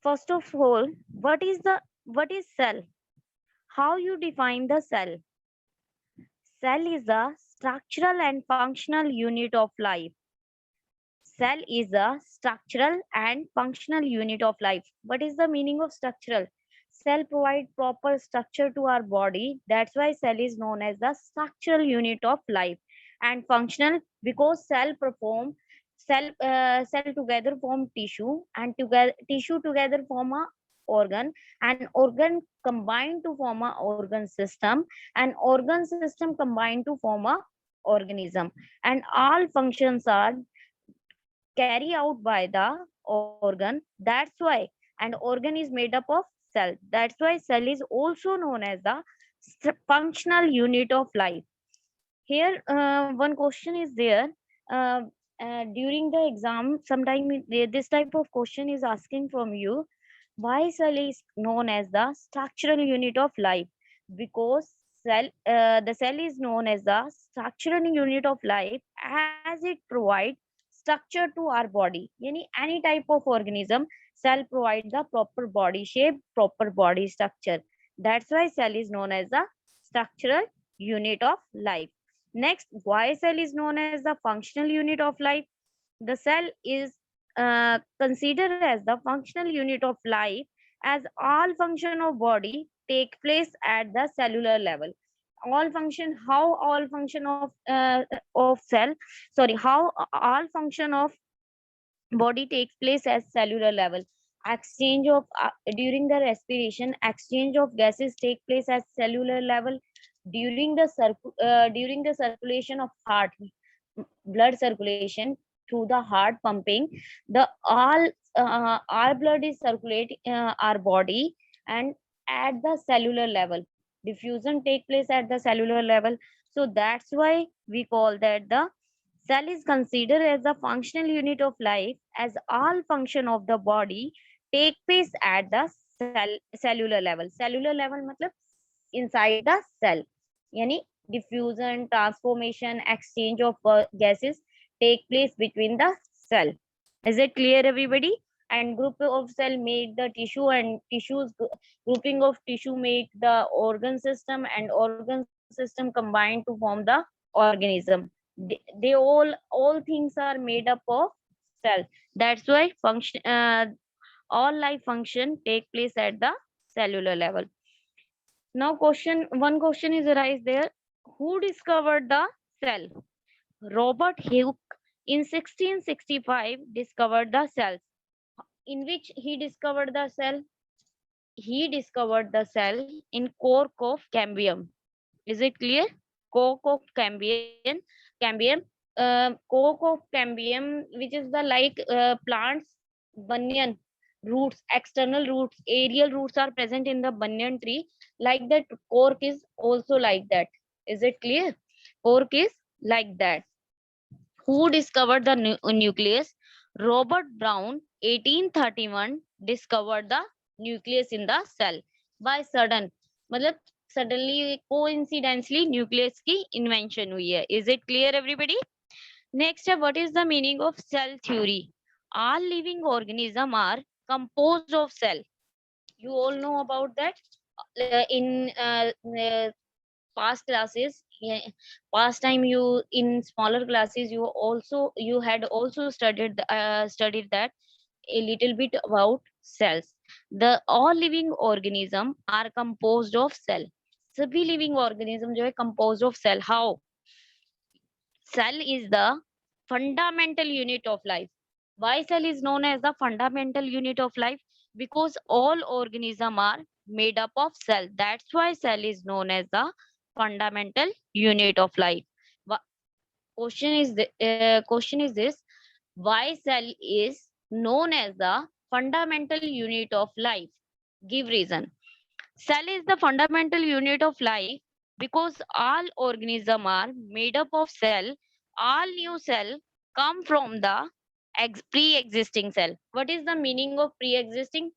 First of all, what is cell? How you define the cell? Cell is a structural and functional unit of life. Cell is a structural and functional unit of life. What is the meaning of structural? Cell provide proper structure to our body. That's why cell is known as the structural unit of life. And functional because cell together form tissue, and together tissue together form a organ, and organ combine to form a organ system, and organ system combine to form a organism, and all functions are carry out by the organ. That's why, and organ is made up of cell. That's why cell is also known as the functional unit of life. Here, one question is there. Uh, During the exam, sometime this type of question is asking from you, why cell is known as the structural unit of life? Because the cell is known as the structural unit of life as it provides structure to our body. Any type of organism, cell provide the proper body shape, proper body structure. That's why cell is known as the structural unit of life. Next, why cell is known as the functional unit of life? The cell is considered as the functional unit of life as all function of body take place at the cellular level. All function, how all function of cell, sorry, how all function of body takes place at cellular level. Exchange of During the respiration, exchange of gases take place at cellular level. During the circulation of heart, blood circulation through the heart pumping, the all blood is circulate our body, and at the cellular level diffusion take place at the cellular level. So that's why we call that the cell is considered as a functional unit of life as all function of the body take place at the cellular level. Cellular level matlab inside the cell. Yani diffusion, transformation, exchange of gases take place between the cell. Is it clear, everybody? And group of cell make the tissue, and grouping of tissue make the organ system, and organ system combine to form the organism. They all things are made up of cell. That's why all life function take place at the cellular level. Now, one question is arise there. Who discovered the cell? Robert Hooke in 1665 discovered the cells. In which he discovered the cell? He discovered the cell in cork of cambium. Is it clear? Cork of cambium, cork of cambium, which is the like plants, banyan roots, external roots, aerial roots are present in the banyan tree. Like that, cork is also like that. Is it clear? Cork is like that. Who discovered the nucleus? Robert Brown, 1831, discovered the nucleus in the cell. By sudden, मतलब suddenly, coincidentally, nucleus की invention हुई है. Is it clear, everybody? Next, what is the meaning of cell theory? All living organisms are composed of cell. You all know about that. In past classes, yeah, past time, you in smaller classes, you had also studied that a little bit about cells. The all living organism are composed of cell. सभी living organism जो है composed of cell. How? Cell is the fundamental unit of life. Why cell is known as the fundamental unit of life? Because all organisms are made up of cell. That's why cell is known as the fundamental unit of life. Question is this: why cell is known as the fundamental unit of life? Give reason. Cell is the fundamental unit of life because all organisms are made up of cell. All new cell come from the pre-existing cell. What is the meaning of pre-existing?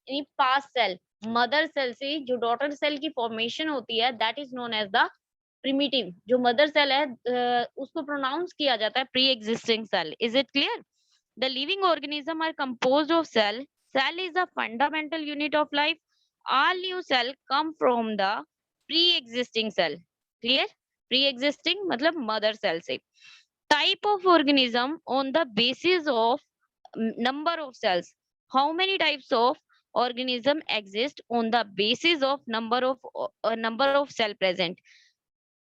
यानी past cell. Mother cell से जो daughter cell की formation होती है, that is known as the primitive. जो mother cell है, उसको pronounce किया जाता है pre existing cell. Is it clear? The living organism are composed of cell. Cell is the fundamental unit of life. All new cell come from the pre-existing cell. Clear? Pre-existing मतलब mother cell से. Type of organism on the basis of number of cells. How many types of organism exist on the basis of number of cell present?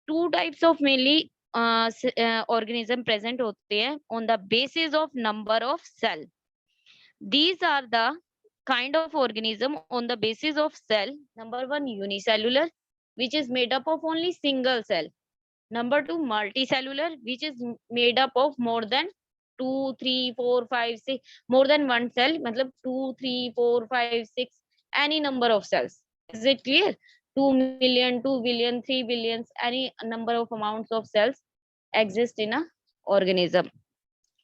Two types of mainly organism present होते हैं on the basis of number of cell. These are the kind of organism on the basis of cell. Number one, unicellular, which is made up of only single cell. Number two, multicellular, which is made up of more than 2, 3, 4, 5, 6, more than one cell, matlab 2, 3, 4, 5, 6, any number of cells. Is it clear? 2 million, 2 billion, 3 billions, any number of amounts of cells exist in a organism,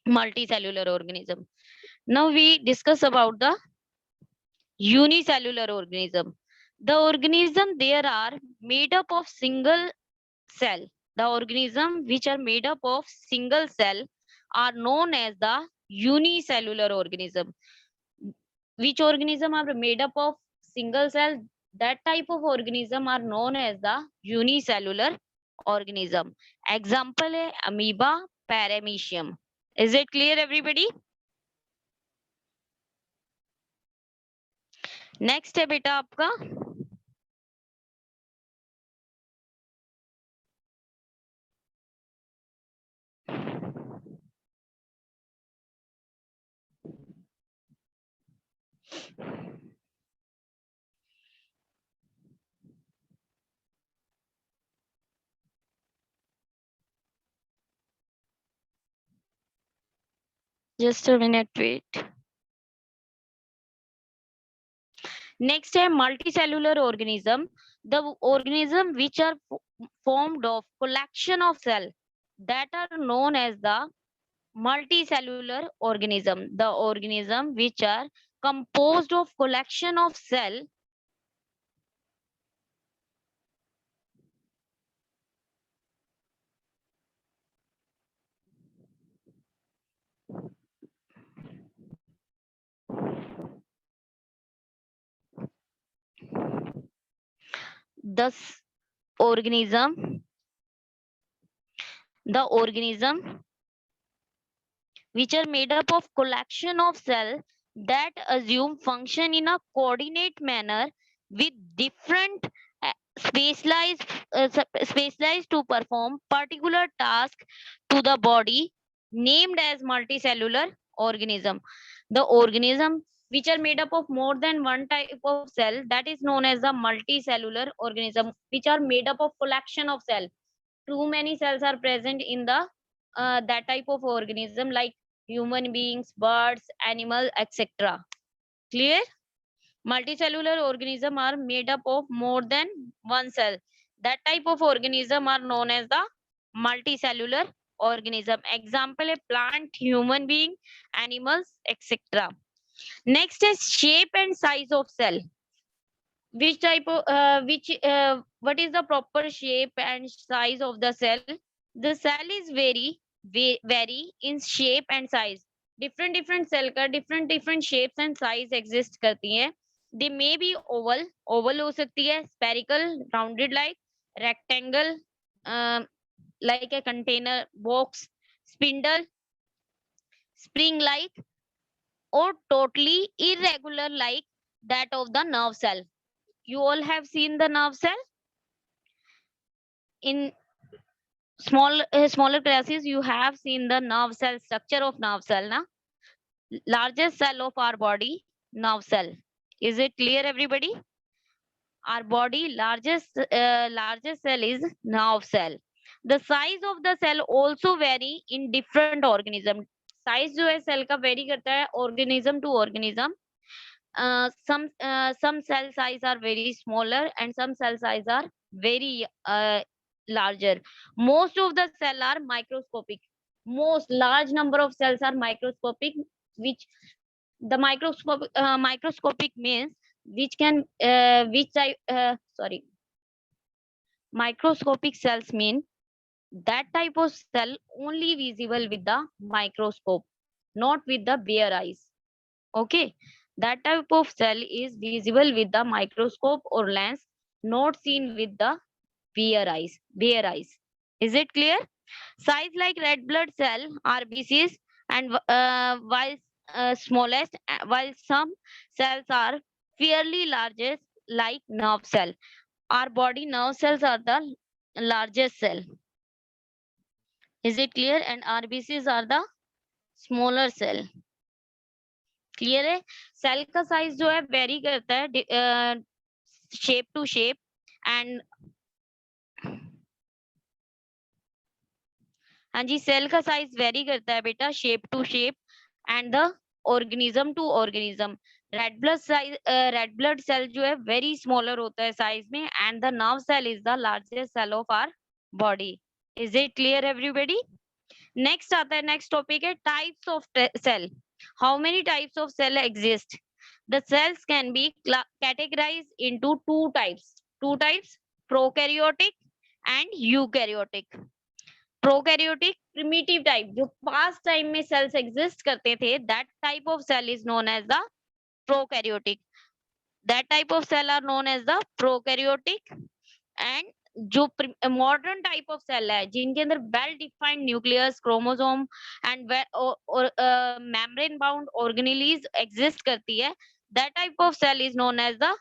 multicellular organism. Now we discuss about the unicellular organism. The organism there are made up of single cell. The organism which are made up of single cell are known as the unicellular organism. Which organism are made up of single cell? That type of organism are known as the unicellular organism. Example है amoeba, paramecium. Is it clear everybody? Next है बेटा आपका just a minute wait. Next है multicellular organism, the organism which are formed of collection of cell that are known as the multicellular organism. The organism which are composed of collection of cell the organism which are made up of collection of cell that assume function in a coordinate manner with different specialized to perform particular task to the body named as multicellular organism. The organism which are made up of more than one type of cell, that is known as the multicellular organism, which are made up of collection of cell. Too many cells are present in the that type of organism, like human beings, birds, animal, etc. Clear? Multicellular organism are made up of more than one cell. That type of organism are known as the multicellular organism. Example a plant, human being, animals, etc. Next is shape and size of cell. Which type of what is the proper shape and size of the cell? The cell is vary in shape and size. Different cell का different shapes and size exist करती हैं. They may be oval हो सकती है, spherical, rounded like, rectangle, like a container, box, spindle, spring like, or totally irregular like that of the nerve cell. You all have seen the nerve cell in smaller classes. You have seen the nerve cell structure of nerve cell na? Largest cell of our body, nerve cell. Is it clear everybody? Our body largest cell is nerve cell. The size of the cell also vary in different organism. Size जो है cell का vary करता है organism to organism. Some cell size are very smaller and some cell size are very larger. Most of the cell are microscopic. Most large number of cells are microscopic, which the microscopic means which can which type microscopic cells mean that type of cell only visible with the microscope, not with the bare eyes. Okay, That type of cell is visible with the microscope or lens, not seen with the bare eyes. Is it clear? Size like red blood cell, RBCs, and while some cells are fairly largest, like nerve cell. Our body nerve cells are the largest cell. Is it clear? And RBCs are the smaller cell. Clear है? Cell का size जो है very करता है shape to shape and हाँ जी, cell का size vary करता है बेटा shape to shape and the organism to organism. Red blood cell जो है वेरी स्मॉलर होता है साइज में and the nerve cell is the largest cell of our body. Is it clear everybody? Next आता है, नेक्स्ट टॉपिक है types of cell. How many types of cell exist? The cells can be categorized into two types, prokaryotic and eukaryotic. Prokaryotic primitive type, जो past time में cells exist करते थे, that type of cell is known as the prokaryotic. That type of cell are known as the prokaryotic. And जो modern type of cell है जिनके अंदर well defined nucleus, chromosome and membrane bound organelles exist करती है, that type of cell is known as the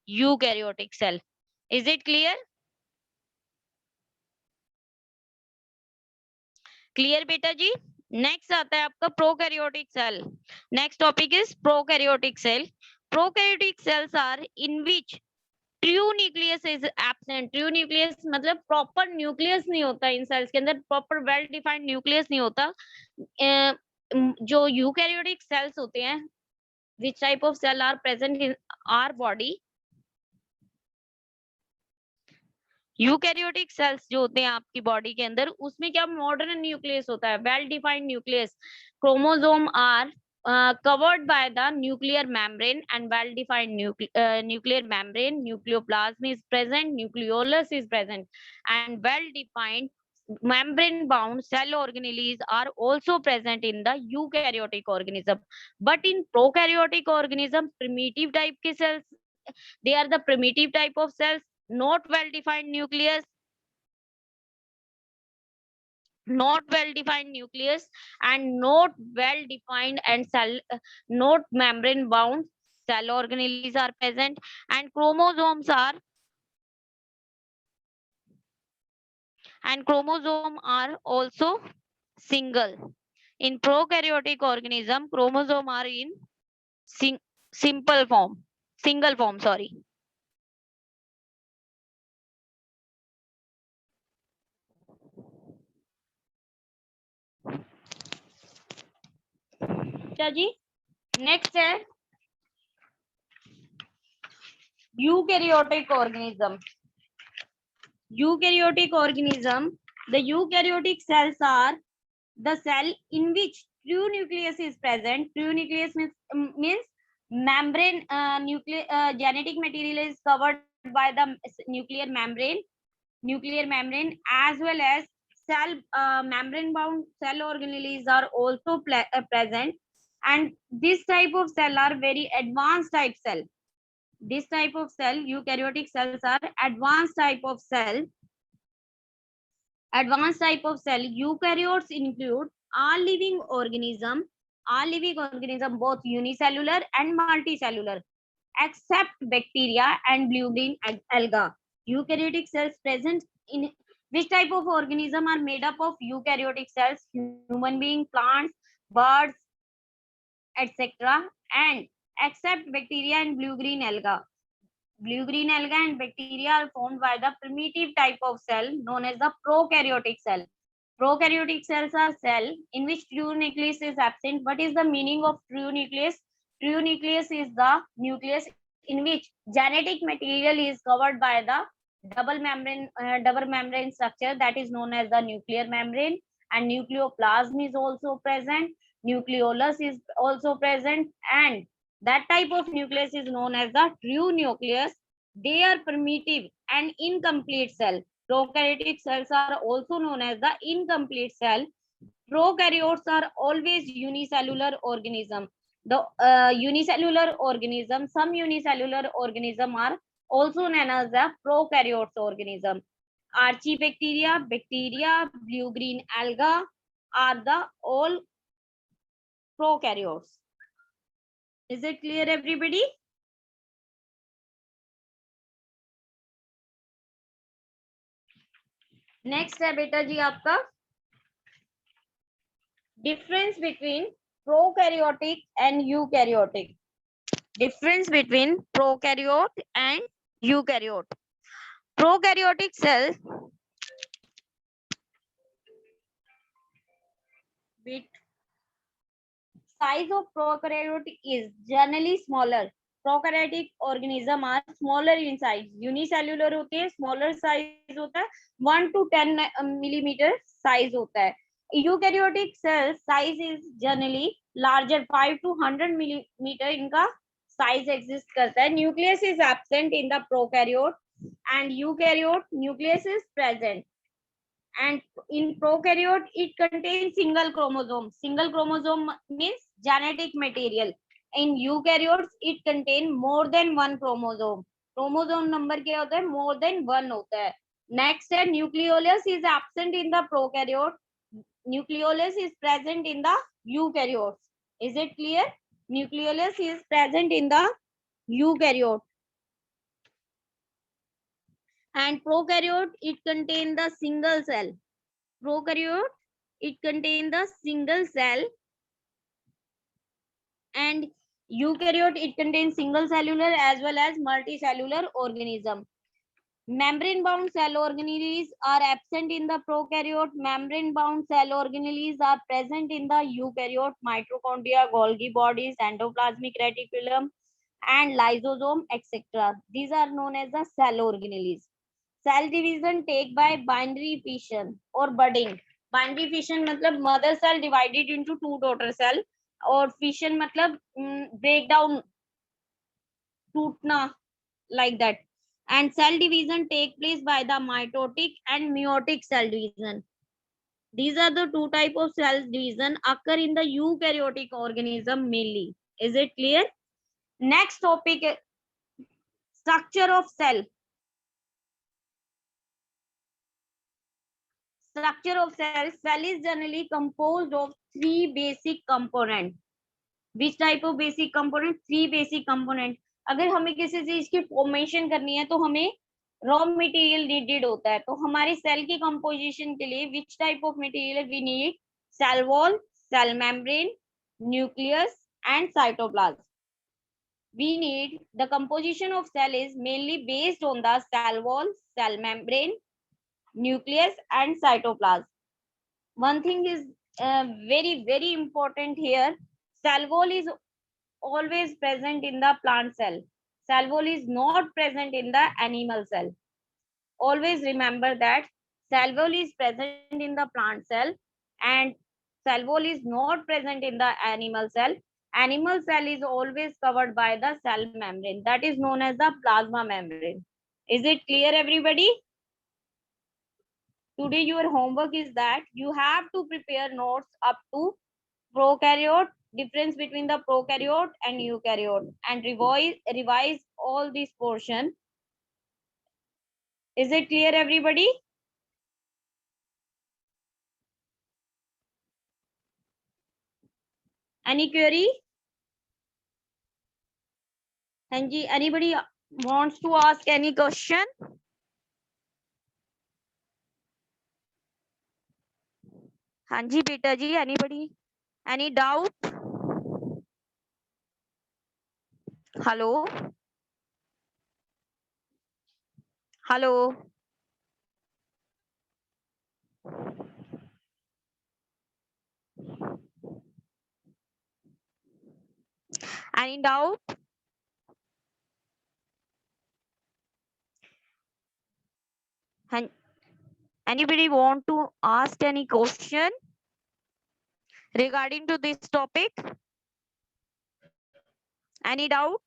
eukaryotic cell. Is it clear? Clear बेटा जी? Next आता है आपका prokaryotic cell. Next topic is prokaryotic cell. Prokaryotic cells are in which true nucleus is absent. True nucleus मतलब proper nucleus नहीं होता इन sales के अंदर, प्रॉपर वेल डिफाइंड न्यूक्लियस नहीं होता. जो यूकैरियोटिक सेल्स होते हैं, which type of cell are present in our body? Eukaryotic cells जो होते हैं आपकी बॉडी के अंदर, उसमें क्या मॉडर्न न्यूक्लियस होता है, well defined nucleus. Chromosome are covered by the nuclear membrane and well defined nuclear membrane. Nucleoplasm is present, nucleolus is present, and well defined membrane bound cell organelles are also present in the eukaryotic organism. But in prokaryotic organism, primitive type के cells, they are the primitive type of cells, not well defined nucleus, not well defined nucleus and not well defined and cell not membrane bound cell organelles are present, and chromosomes are also single. In prokaryotic organism, chromosome are in single form, sorry. जी next है eukaryotic organism. Eukaryotic organism, the eukaryotic cells are the cell in which true nucleus is present. True nucleus means membrane, genetic material is covered by the nuclear membrane, as well as cell membrane bound cell organelles are also present, and this type of cell are very advanced type cell. This type of cell, eukaryotic cells are advanced type of cell. Advanced type of cell. Eukaryotes include all living organism both unicellular and multicellular, except bacteria and blue-green alga. Eukaryotic cells present in which type of organism are made up of eukaryotic cells? Human being, plants, birds, etc. And except bacteria and blue-green alga. Blue-green alga and bacteria are formed by the primitive type of cell known as the prokaryotic cell. Prokaryotic cells are cell in which true nucleus is absent. What is the meaning of true nucleus? True nucleus is the nucleus in which genetic material is covered by the double membrane structure, that is known as the nuclear membrane, and nucleoplasm is also present. Nucleolus is also present, and that type of nucleus is known as the true nucleus. They are primitive and incomplete cell. Prokaryotic cells are also known as the incomplete cell. Prokaryotes are always unicellular organism. The unicellular organism, some unicellular organism are also known as the prokaryotes organism. Archaebacteria, bacteria, blue green alga are the all prokaryotes. Is it clear everybody? Next है बेटा जी आपका difference between prokaryotic and eukaryotic. Difference between prokaryote and eukaryote. Prokaryotic cell with size of prokaryote is generally smaller. Prokaryotic organism are smaller in size. Unicellular होते हैं, smaller size होता है, 1 to 10 millimeter size होता है. Eukaryotic cell size is generally larger, 5 to 100 millimeter इनका size exist करता है. Nucleus is absent in the prokaryote and eukaryote nucleus is present. And in prokaryote it contains single chromosome. Single chromosome means genetic material. In eukaryotes it contain more than one chromosome. Chromosome number क्या होता है? More than one होता है. Next है nucleolus is absent in the prokaryote. Nucleolus is present in the eukaryotes. Is it clear? Nucleolus is present in the eukaryote. And prokaryote it contain the single cell. Prokaryote it contain the single cell, and eukaryote it contains single cellular as well as multicellular organism. Membrane bound cell organelles are absent in the prokaryote. Membrane bound cell organelles are present in the eukaryote. Mitochondria, Golgi bodies, endoplasmic reticulum and lysosome etc. These are known as the cell organelles. Cell division take by binary fission or budding. Binary fission मतलब mother cell divided into two daughter cell, और fission मतलब break down, टूटना, like that. And cell division take place by the mitotic and meiotic cell division. These are the two type of cell division occur in the eukaryotic organism mainly. Is it clear? Next topic, structure of cell. Structure of cell. Cell is generally composed of three basic components. Which type of basic component? Three basic component. अगर हमें किसी चीज की formation करनी है तो हमें raw material needed होता है. तो हमारी सेल की कंपोजिशन के लिए which type of material we need? Cell wall, cell membrane, nucleus and cytoplasm. We need the composition of cell is mainly based on the cell wall, cell membrane, nucleus and cytoplasm. One thing is very important here. Cell wall is always present in the plant cell. Cell wall is not present in the animal cell. Always remember that cell wall is present in the plant cell and cell wall is not present in the animal cell. Animal cell is always covered by the cell membrane, that is known as the plasma membrane. Is it clear everybody? Today your homework is that you have to prepare notes up to prokaryote, difference between the prokaryote and eukaryote, and revise all this portion. Is it clear everybody? Any query? Hanji, anybody wants to ask any question? Hanji beta ji, anybody? Any doubt? Hello? Hello? Any doubt? Anybody want to ask any question regarding to this topic? Any doubt?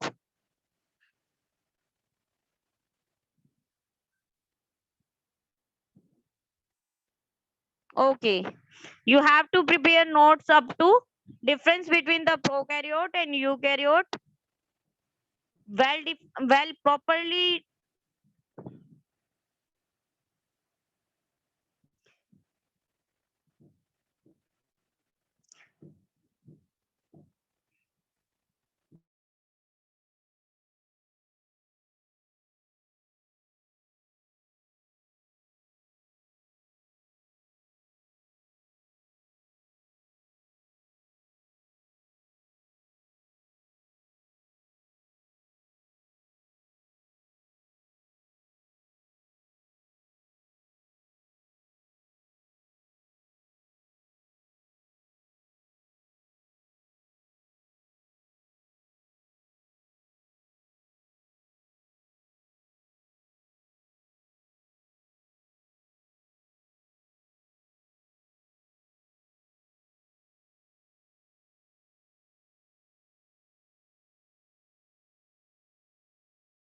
Okay. You have to prepare notes up to Difference between the prokaryote and eukaryote. Well, properly